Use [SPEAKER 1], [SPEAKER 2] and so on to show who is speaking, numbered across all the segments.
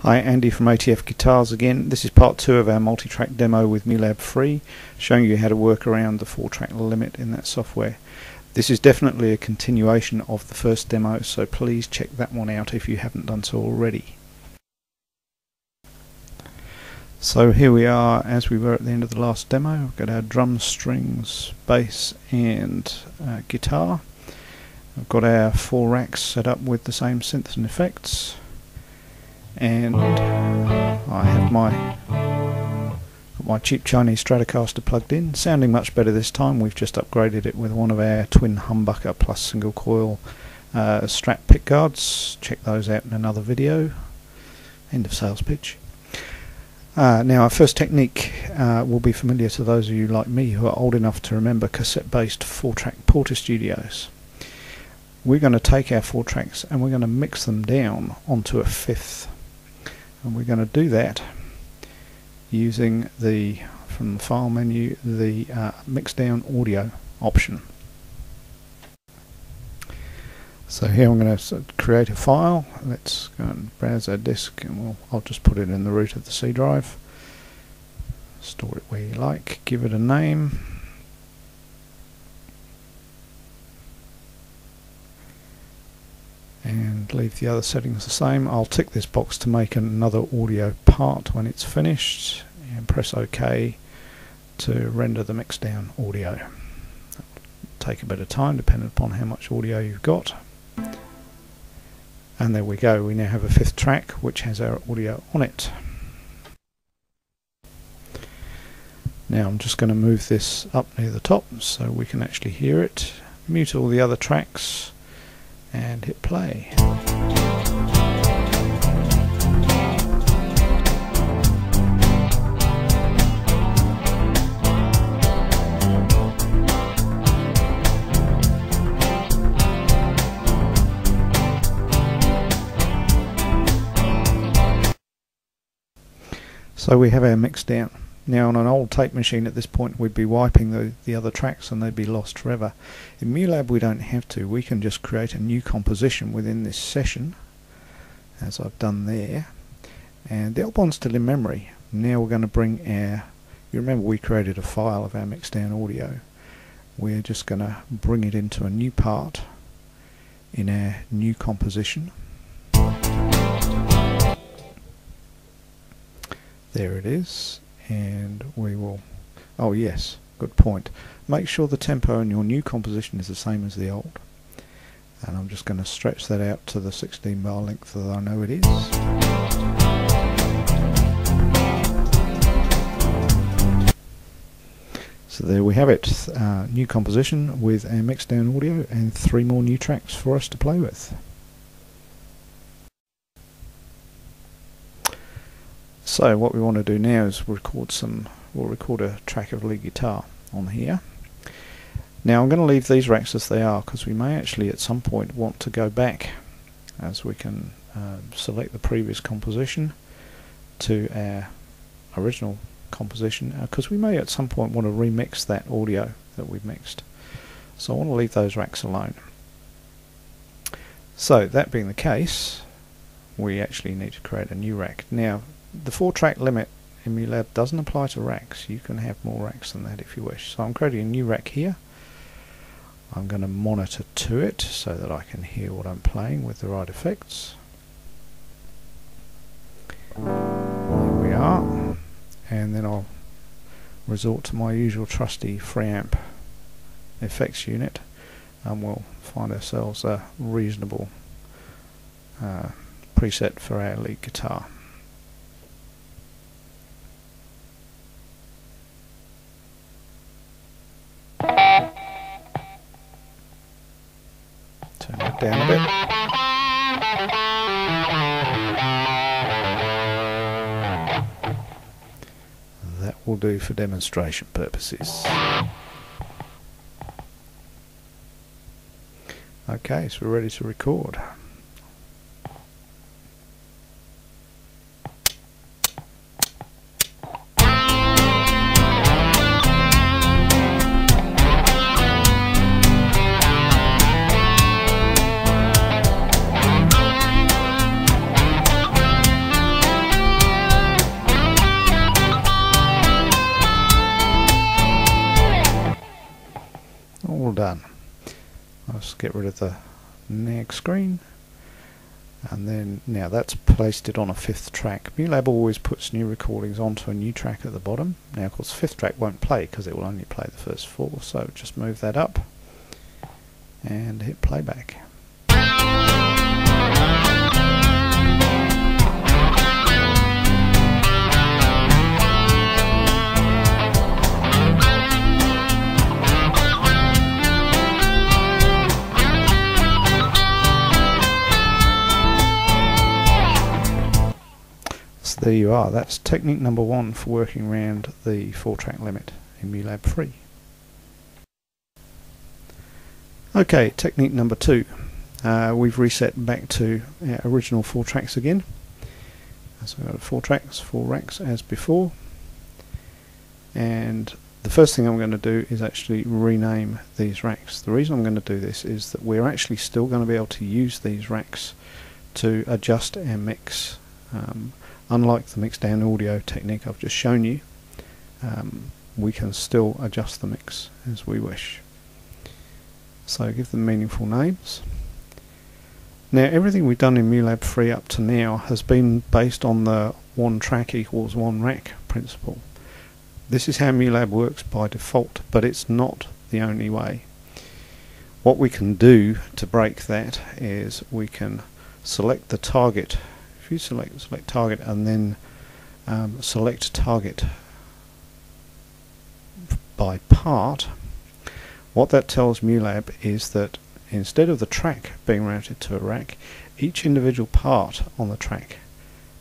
[SPEAKER 1] Hi, Andy from ATF Guitars again. This is part 2 of our multi-track demo with Mu.Lab free, showing you how to work around the 4-track limit in that software. This is definitely a continuation of the first demo, so please check that one out if you haven't done so already. So here we are as we were at the end of the last demo. We've got our drums, strings, bass and guitar. I've got our 4 racks set up with the same synths and effects. And I have my cheap Chinese Stratocaster plugged in, sounding much better this time. We've just upgraded it with one of our twin humbucker plus single coil Strat pickguards. Check those out in another video. End of sales pitch. Now our first technique will be familiar to those of you like me who are old enough to remember cassette-based 4-track Porter Studios. We're going to take our 4 tracks and we're going to mix them down onto a 5th. And we're going to do that using from the file menu, the mix down audio option. So here I'm going to create a file. Let's go and browse our disk, and I'll just put it in the root of the C drive. Store it where you like, give it a name. And leave the other settings the same. I'll tick this box to make another audio part when it's finished, and press OK to render the mix down audio. It'll take a bit of time depending upon how much audio you've got. And there we go, we now have a 5th track which has our audio on it. Now I'm just going to move this up near the top so we can actually hear it, mute all the other tracks and hit play. So we have our mix down. Now on an old tape machine at this point we'd be wiping the other tracks and they'd be lost forever. In Mu.Lab we don't have to. We can just create a new composition within this session, as I've done there, and the old one's still in memory. Now we're going to bring our, you remember we created a file of our mix down audio. We're just going to bring it into a new part in our new composition. There it is. And we will, oh yes, good point, make sure the tempo in your new composition is the same as the old, and I'm just going to stretch that out to the 16 bar length that I know it is. So there we have it, new composition with our mix down audio and 3 more new tracks for us to play with. So what we want to do now is we'll record a track of lead guitar on here. Now I'm going to leave these racks as they are because we may actually at some point want to go back, as we can select the previous composition to our original composition, because we may at some point want to remix that audio that we've mixed. So I want to leave those racks alone. So that being the case, we actually need to create a new rack. Now the 4-track limit in Mu.Lab doesn't apply to racks. You can have more racks than that if you wish. So I'm creating a new rack here. I'm going to monitor to it so that I can hear what I'm playing with the right effects. There we are. And then I'll resort to my usual trusty Freamp effects unit, and we'll find ourselves a reasonable preset for our lead guitar. Turn that down a bit. That will do for demonstration purposes. Okay, so we're ready to record. get rid of the nag screen. And then now that's placed it on a 5th track. Mu.Lab always puts new recordings onto a new track at the bottom. Now of course 5th track won't play because it will only play the first 4, so just move that up and hit playback. There you are, that's technique number 1 for working around the 4-track limit in Mu.Lab Free. Okay, technique number 2. We've reset back to our original 4 tracks again. So we've got 4 tracks, 4 racks as before. And the first thing I'm going to do is actually rename these racks. The reason I'm going to do this is that we're actually still going to be able to use these racks to adjust our mix. Unlike the mix down audio technique I've just shown you, we can still adjust the mix as we wish. So give them meaningful names. Now everything we've done in Mu.Lab Free up to now has been based on the 1 track equals 1 rack principle. This is how Mu.Lab works by default, but it's not the only way. What we can do to break that is we can select the target. If you select target and then select target by part, what that tells Mu.Lab is that instead of the track being routed to a rack, each individual part on the track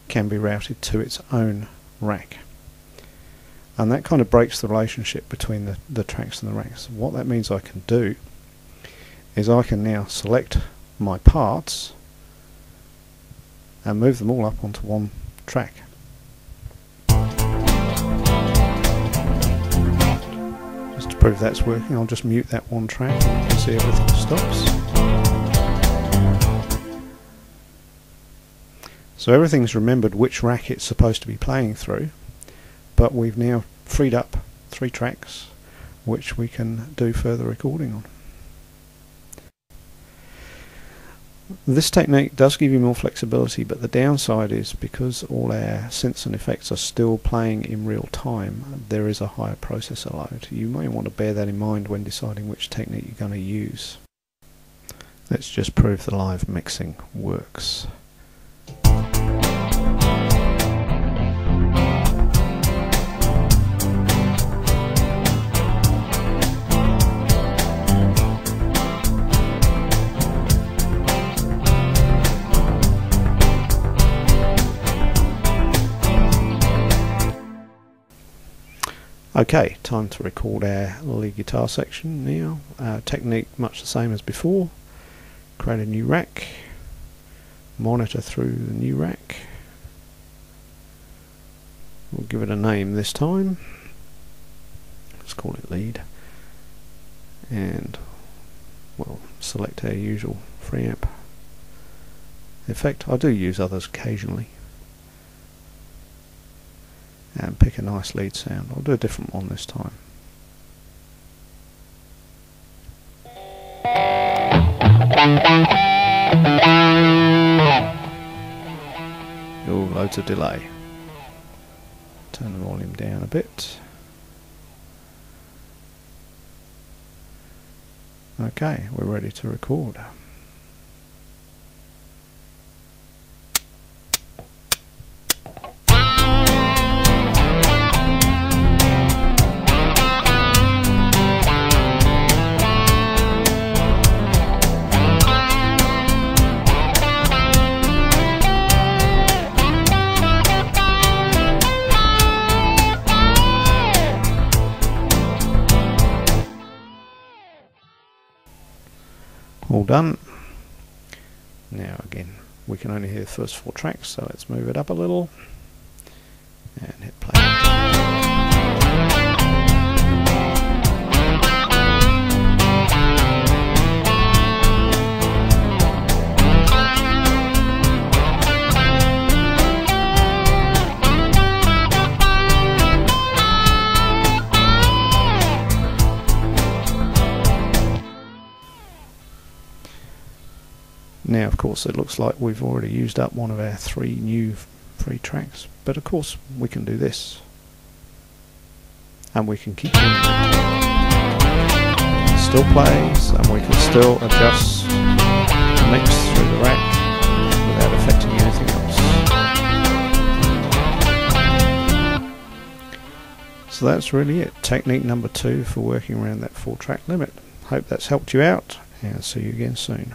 [SPEAKER 1] can be routed to its own rack. And that kind of breaks the relationship between the tracks and the racks. What that means I can do is I can now select my parts and move them all up onto 1 track. Just to prove that's working, I'll just mute that 1 track and you can see everything stops. So everything's remembered which rack it's supposed to be playing through, but we've now freed up 3 tracks which we can do further recording on. This technique does give you more flexibility, but the downside is because all our synths and effects are still playing in real time, there is a higher processor load. You may want to bear that in mind when deciding which technique you're going to use. Let's just prove the live mixing works. Okay, time to record our lead guitar section now. Technique much the same as before. Create a new rack, monitor through the new rack. We'll give it a name this time. Let's call it lead. And we'll select our usual free amp effect. I do use others occasionally. And pick a nice lead sound. I'll do a different one this time. Oh, loads of delay. Turn the volume down a bit. Okay, we're ready to record. All done. Now again, we can only hear the first 4 tracks, so let's move it up a little and hit play. Now of course it looks like we've already used up one of our 3 new free tracks, but of course we can do this and we can keep doing it. It still plays and we can still adjust the mix through the rack without affecting anything else. So that's really it. Technique number 2 for working around that 4-track limit. Hope that's helped you out, and I'll see you again soon.